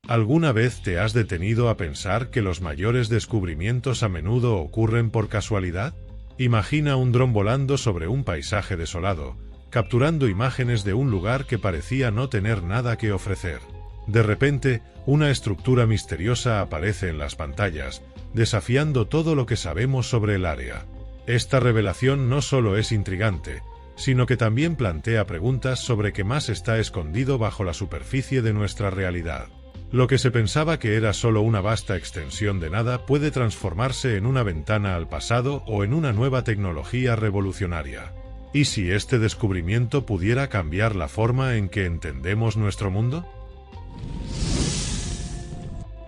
¿Alguna vez te has detenido a pensar que los mayores descubrimientos a menudo ocurren por casualidad? Imagina un dron volando sobre un paisaje desolado, capturando imágenes de un lugar que parecía no tener nada que ofrecer. De repente, una estructura misteriosa aparece en las pantallas, desafiando todo lo que sabemos sobre el área. Esta revelación no solo es intrigante, sino que también plantea preguntas sobre qué más está escondido bajo la superficie de nuestra realidad. Lo que se pensaba que era solo una vasta extensión de nada puede transformarse en una ventana al pasado o en una nueva tecnología revolucionaria. ¿Y si este descubrimiento pudiera cambiar la forma en que entendemos nuestro mundo?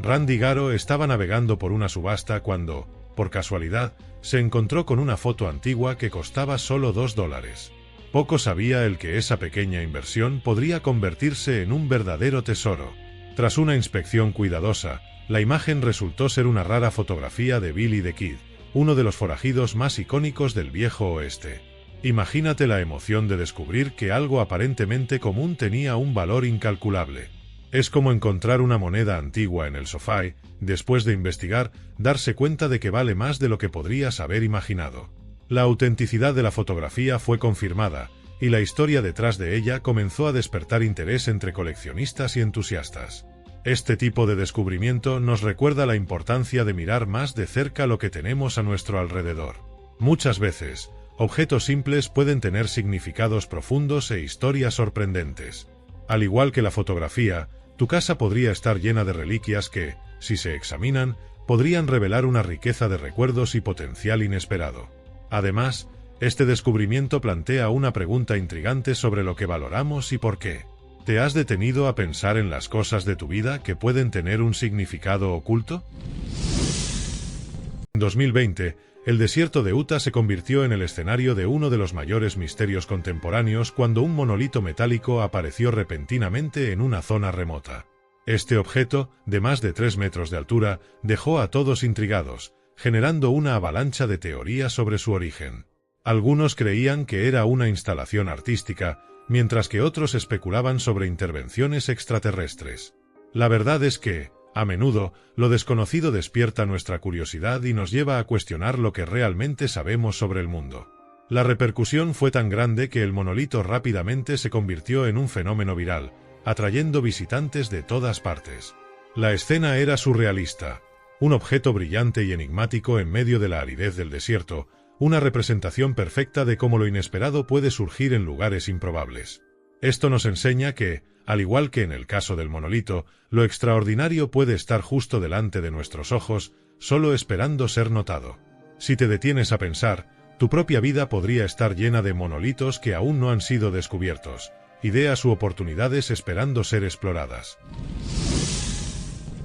Randy Garo estaba navegando por una subasta cuando, por casualidad, se encontró con una foto antigua que costaba solo $2. Poco sabía él que esa pequeña inversión podría convertirse en un verdadero tesoro. Tras una inspección cuidadosa, la imagen resultó ser una rara fotografía de Billy the Kid, uno de los forajidos más icónicos del viejo oeste. Imagínate la emoción de descubrir que algo aparentemente común tenía un valor incalculable. Es como encontrar una moneda antigua en el sofá y, después de investigar, darse cuenta de que vale más de lo que podrías haber imaginado. La autenticidad de la fotografía fue confirmada, y la historia detrás de ella comenzó a despertar interés entre coleccionistas y entusiastas. Este tipo de descubrimiento nos recuerda la importancia de mirar más de cerca lo que tenemos a nuestro alrededor. Muchas veces, objetos simples pueden tener significados profundos e historias sorprendentes. Al igual que la fotografía, tu casa podría estar llena de reliquias que, si se examinan, podrían revelar una riqueza de recuerdos y potencial inesperado. Además, este descubrimiento plantea una pregunta intrigante sobre lo que valoramos y por qué. ¿Te has detenido a pensar en las cosas de tu vida que pueden tener un significado oculto? En 2020, el desierto de Utah se convirtió en el escenario de uno de los mayores misterios contemporáneos cuando un monolito metálico apareció repentinamente en una zona remota. Este objeto, de más de 3 metros de altura, dejó a todos intrigados, generando una avalancha de teorías sobre su origen. Algunos creían que era una instalación artística, mientras que otros especulaban sobre intervenciones extraterrestres. La verdad es que, a menudo, lo desconocido despierta nuestra curiosidad y nos lleva a cuestionar lo que realmente sabemos sobre el mundo. La repercusión fue tan grande que el monolito rápidamente se convirtió en un fenómeno viral, atrayendo visitantes de todas partes. La escena era surrealista. Un objeto brillante y enigmático en medio de la aridez del desierto, una representación perfecta de cómo lo inesperado puede surgir en lugares improbables. Esto nos enseña que, al igual que en el caso del monolito, lo extraordinario puede estar justo delante de nuestros ojos, solo esperando ser notado. Si te detienes a pensar, tu propia vida podría estar llena de monolitos que aún no han sido descubiertos, ideas u oportunidades esperando ser exploradas.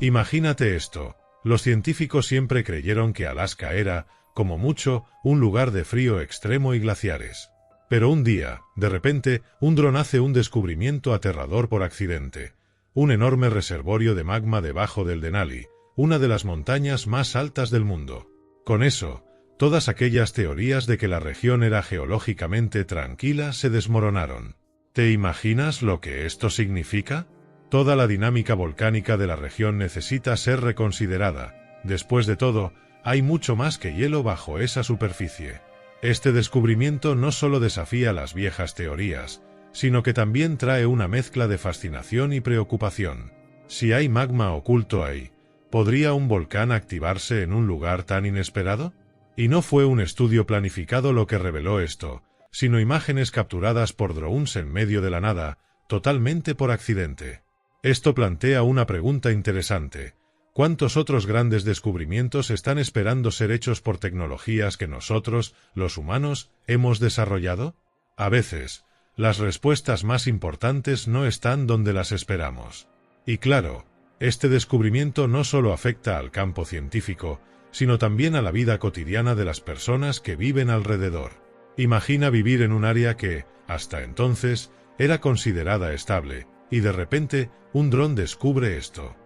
Imagínate esto. Los científicos siempre creyeron que Alaska era, como mucho, un lugar de frío extremo y glaciares. Pero un día, de repente, un dron hace un descubrimiento aterrador por accidente. Un enorme reservorio de magma debajo del Denali, una de las montañas más altas del mundo. Con eso, todas aquellas teorías de que la región era geológicamente tranquila se desmoronaron. ¿Te imaginas lo que esto significa? Toda la dinámica volcánica de la región necesita ser reconsiderada. Después de todo, hay mucho más que hielo bajo esa superficie. Este descubrimiento no solo desafía las viejas teorías, sino que también trae una mezcla de fascinación y preocupación. Si hay magma oculto ahí, ¿podría un volcán activarse en un lugar tan inesperado? Y no fue un estudio planificado lo que reveló esto, sino imágenes capturadas por drones en medio de la nada, totalmente por accidente. Esto plantea una pregunta interesante. ¿Cuántos otros grandes descubrimientos están esperando ser hechos por tecnologías que nosotros, los humanos, hemos desarrollado? A veces, las respuestas más importantes no están donde las esperamos. Y claro, este descubrimiento no solo afecta al campo científico, sino también a la vida cotidiana de las personas que viven alrededor. Imagina vivir en un área que, hasta entonces, era considerada estable, y de repente, un dron descubre esto.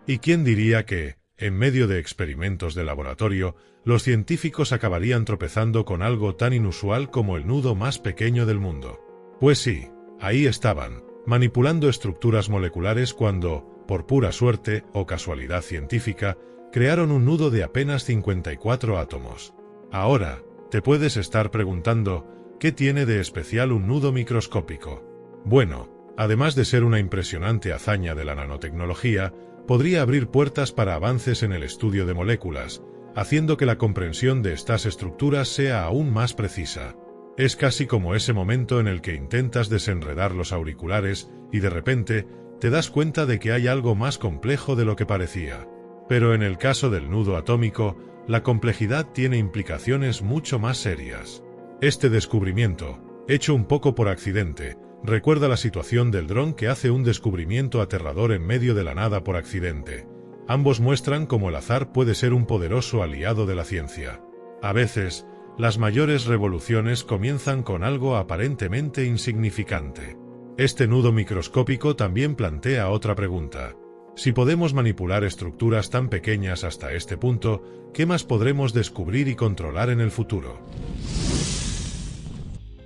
¿Y quién diría que, en medio de experimentos de laboratorio, los científicos acabarían tropezando con algo tan inusual como el nudo más pequeño del mundo? Pues sí, ahí estaban, manipulando estructuras moleculares cuando, por pura suerte o casualidad científica, crearon un nudo de apenas 54 átomos. Ahora, te puedes estar preguntando, ¿qué tiene de especial un nudo microscópico? Bueno, además de ser una impresionante hazaña de la nanotecnología, podría abrir puertas para avances en el estudio de moléculas, haciendo que la comprensión de estas estructuras sea aún más precisa. Es casi como ese momento en el que intentas desenredar los auriculares y de repente te das cuenta de que hay algo más complejo de lo que parecía. Pero en el caso del nudo atómico, la complejidad tiene implicaciones mucho más serias. Este descubrimiento, hecho un poco por accidente, recuerda la situación del dron que hace un descubrimiento aterrador en medio de la nada por accidente. Ambos muestran cómo el azar puede ser un poderoso aliado de la ciencia. A veces, las mayores revoluciones comienzan con algo aparentemente insignificante. Este nudo microscópico también plantea otra pregunta. Si podemos manipular estructuras tan pequeñas hasta este punto, ¿qué más podremos descubrir y controlar en el futuro?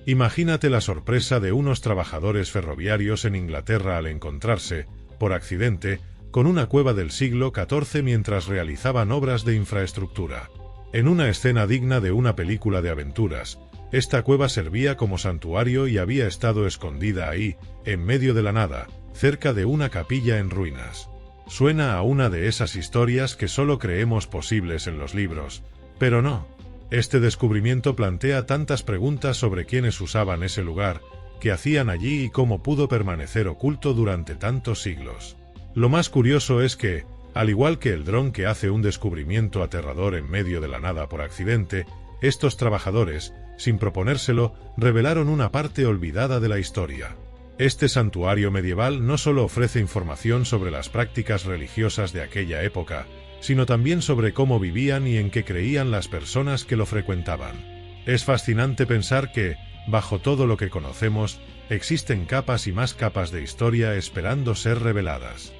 Imagínate la sorpresa de unos trabajadores ferroviarios en Inglaterra al encontrarse, por accidente, con una cueva del siglo XIV mientras realizaban obras de infraestructura. En una escena digna de una película de aventuras, esta cueva servía como santuario y había estado escondida ahí, en medio de la nada, cerca de una capilla en ruinas. Suena a una de esas historias que solo creemos posibles en los libros, pero no. Este descubrimiento plantea tantas preguntas sobre quiénes usaban ese lugar, qué hacían allí y cómo pudo permanecer oculto durante tantos siglos. Lo más curioso es que, al igual que el dron que hace un descubrimiento aterrador en medio de la nada por accidente, estos trabajadores, sin proponérselo, revelaron una parte olvidada de la historia. Este santuario medieval no solo ofrece información sobre las prácticas religiosas de aquella época, sino también sobre cómo vivían y en qué creían las personas que lo frecuentaban. Es fascinante pensar que, bajo todo lo que conocemos, existen capas y más capas de historia esperando ser reveladas.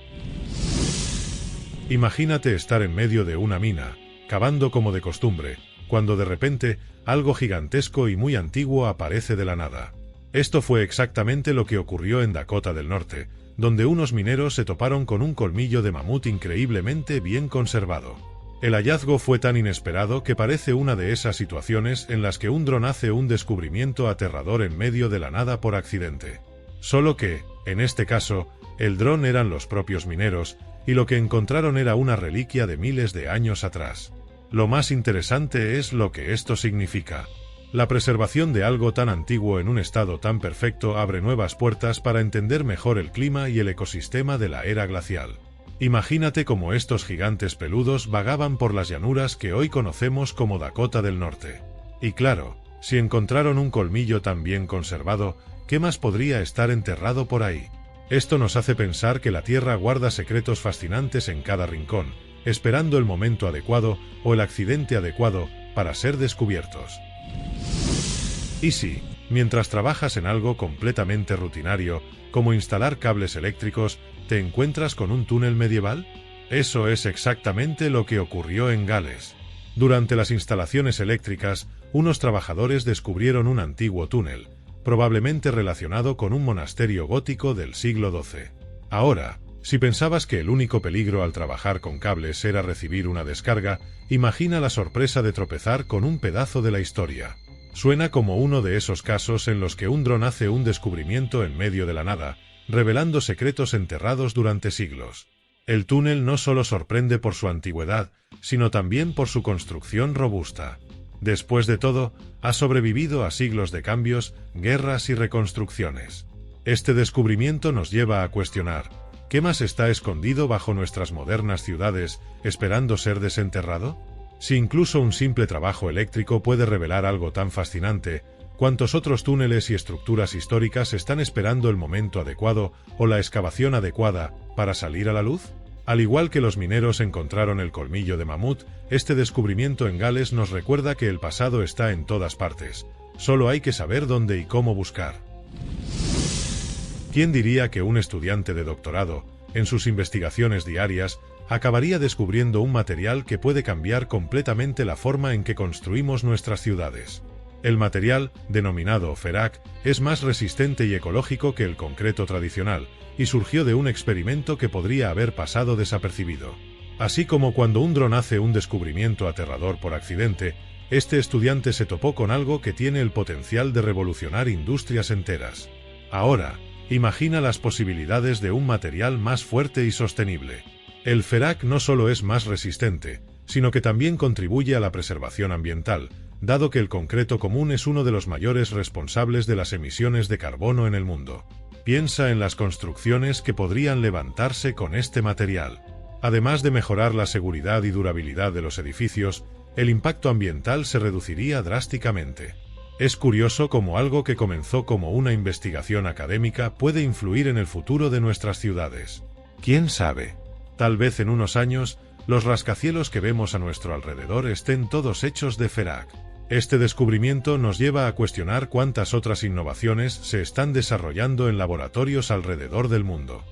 Imagínate estar en medio de una mina, cavando como de costumbre, cuando de repente, algo gigantesco y muy antiguo aparece de la nada. Esto fue exactamente lo que ocurrió en Dakota del Norte, donde unos mineros se toparon con un colmillo de mamut increíblemente bien conservado. El hallazgo fue tan inesperado que parece una de esas situaciones en las que un dron hace un descubrimiento aterrador en medio de la nada por accidente. Solo que, en este caso, el dron eran los propios mineros, y lo que encontraron era una reliquia de miles de años atrás. Lo más interesante es lo que esto significa. La preservación de algo tan antiguo en un estado tan perfecto abre nuevas puertas para entender mejor el clima y el ecosistema de la era glacial. Imagínate cómo estos gigantes peludos vagaban por las llanuras que hoy conocemos como Dakota del Norte. Y claro, si encontraron un colmillo tan bien conservado, ¿qué más podría estar enterrado por ahí? Esto nos hace pensar que la Tierra guarda secretos fascinantes en cada rincón, esperando el momento adecuado o el accidente adecuado para ser descubiertos. Y si, mientras trabajas en algo completamente rutinario, como instalar cables eléctricos, te encuentras con un túnel medieval? Eso es exactamente lo que ocurrió en Gales. Durante las instalaciones eléctricas, unos trabajadores descubrieron un antiguo túnel, probablemente relacionado con un monasterio gótico del siglo XII. Ahora, si pensabas que el único peligro al trabajar con cables era recibir una descarga, imagina la sorpresa de tropezar con un pedazo de la historia. Suena como uno de esos casos en los que un dron hace un descubrimiento en medio de la nada, revelando secretos enterrados durante siglos. El túnel no solo sorprende por su antigüedad, sino también por su construcción robusta. Después de todo, ha sobrevivido a siglos de cambios, guerras y reconstrucciones. Este descubrimiento nos lleva a cuestionar, ¿qué más está escondido bajo nuestras modernas ciudades, esperando ser desenterrado? Si incluso un simple trabajo eléctrico puede revelar algo tan fascinante, ¿cuántos otros túneles y estructuras históricas están esperando el momento adecuado o la excavación adecuada para salir a la luz? Al igual que los mineros encontraron el colmillo de mamut, este descubrimiento en Gales nos recuerda que el pasado está en todas partes. Solo hay que saber dónde y cómo buscar. ¿Quién diría que un estudiante de doctorado, en sus investigaciones diarias, acabaría descubriendo un material que puede cambiar completamente la forma en que construimos nuestras ciudades? El material, denominado Ferac, es más resistente y ecológico que el concreto tradicional, y surgió de un experimento que podría haber pasado desapercibido. Así como cuando un dron hace un descubrimiento aterrador por accidente, este estudiante se topó con algo que tiene el potencial de revolucionar industrias enteras. Ahora, imagina las posibilidades de un material más fuerte y sostenible. El Ferac no solo es más resistente, sino que también contribuye a la preservación ambiental, dado que el concreto común es uno de los mayores responsables de las emisiones de carbono en el mundo. Piensa en las construcciones que podrían levantarse con este material. Además de mejorar la seguridad y durabilidad de los edificios, el impacto ambiental se reduciría drásticamente. Es curioso cómo algo que comenzó como una investigación académica puede influir en el futuro de nuestras ciudades. ¿Quién sabe? Tal vez en unos años, los rascacielos que vemos a nuestro alrededor estén todos hechos de Ferac. Este descubrimiento nos lleva a cuestionar cuántas otras innovaciones se están desarrollando en laboratorios alrededor del mundo.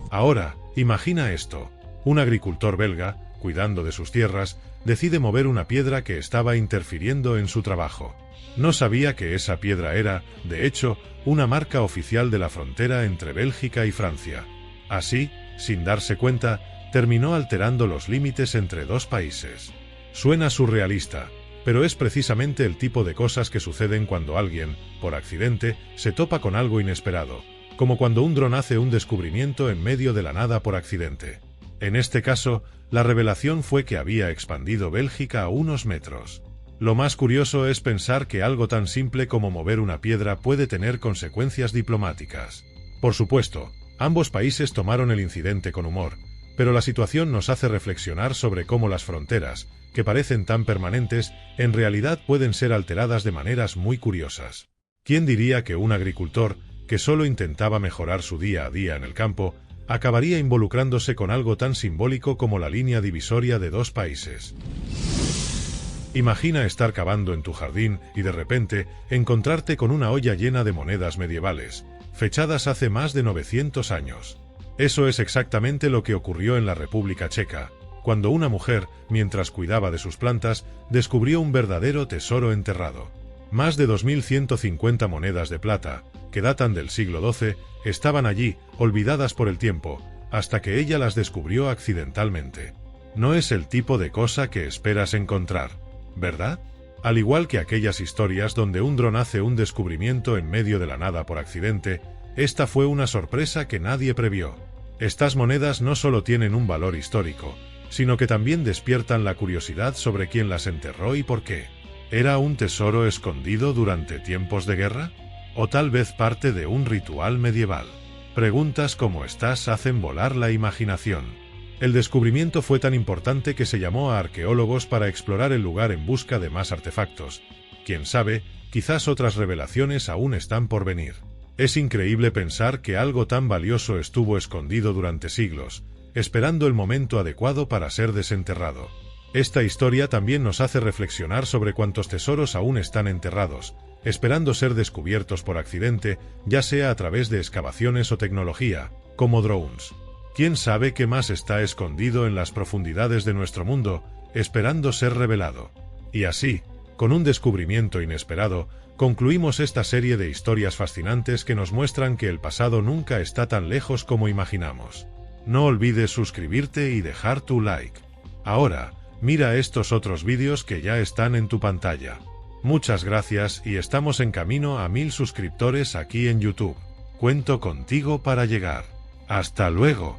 Ahora, imagina esto. Un agricultor belga, cuidando de sus tierras, decide mover una piedra que estaba interfiriendo en su trabajo. No sabía que esa piedra era, de hecho, una marca oficial de la frontera entre Bélgica y Francia. Así, sin darse cuenta, terminó alterando los límites entre dos países. Suena surrealista, pero es precisamente el tipo de cosas que suceden cuando alguien, por accidente, se topa con algo inesperado, como cuando un dron hace un descubrimiento en medio de la nada por accidente. En este caso, la revelación fue que había expandido Bélgica a unos metros. Lo más curioso es pensar que algo tan simple como mover una piedra puede tener consecuencias diplomáticas. Por supuesto, ambos países tomaron el incidente con humor, pero la situación nos hace reflexionar sobre cómo las fronteras, que parecen tan permanentes, en realidad pueden ser alteradas de maneras muy curiosas. ¿Quién diría que un agricultor, que solo intentaba mejorar su día a día en el campo, acabaría involucrándose con algo tan simbólico como la línea divisoria de dos países? Imagina estar cavando en tu jardín y de repente encontrarte con una olla llena de monedas medievales, fechadas hace más de 900 años. Eso es exactamente lo que ocurrió en la República Checa, cuando una mujer, mientras cuidaba de sus plantas, descubrió un verdadero tesoro enterrado. Más de 2150 monedas de plata, que datan del siglo XII, estaban allí, olvidadas por el tiempo, hasta que ella las descubrió accidentalmente. No es el tipo de cosa que esperas encontrar, ¿verdad? Al igual que aquellas historias donde un dron hace un descubrimiento en medio de la nada por accidente, esta fue una sorpresa que nadie previó. Estas monedas no solo tienen un valor histórico, sino que también despiertan la curiosidad sobre quién las enterró y por qué. ¿Era un tesoro escondido durante tiempos de guerra? ¿O tal vez parte de un ritual medieval? Preguntas como estas hacen volar la imaginación. El descubrimiento fue tan importante que se llamó a arqueólogos para explorar el lugar en busca de más artefactos. Quién sabe, quizás otras revelaciones aún están por venir. Es increíble pensar que algo tan valioso estuvo escondido durante siglos, esperando el momento adecuado para ser desenterrado. Esta historia también nos hace reflexionar sobre cuántos tesoros aún están enterrados, esperando ser descubiertos por accidente, ya sea a través de excavaciones o tecnología, como drones. ¿Quién sabe qué más está escondido en las profundidades de nuestro mundo, esperando ser revelado? Y así, con un descubrimiento inesperado, concluimos esta serie de historias fascinantes que nos muestran que el pasado nunca está tan lejos como imaginamos. No olvides suscribirte y dejar tu like. Ahora, mira estos otros vídeos que ya están en tu pantalla. Muchas gracias y estamos en camino a 1000 suscriptores aquí en YouTube. Cuento contigo para llegar. ¡Hasta luego!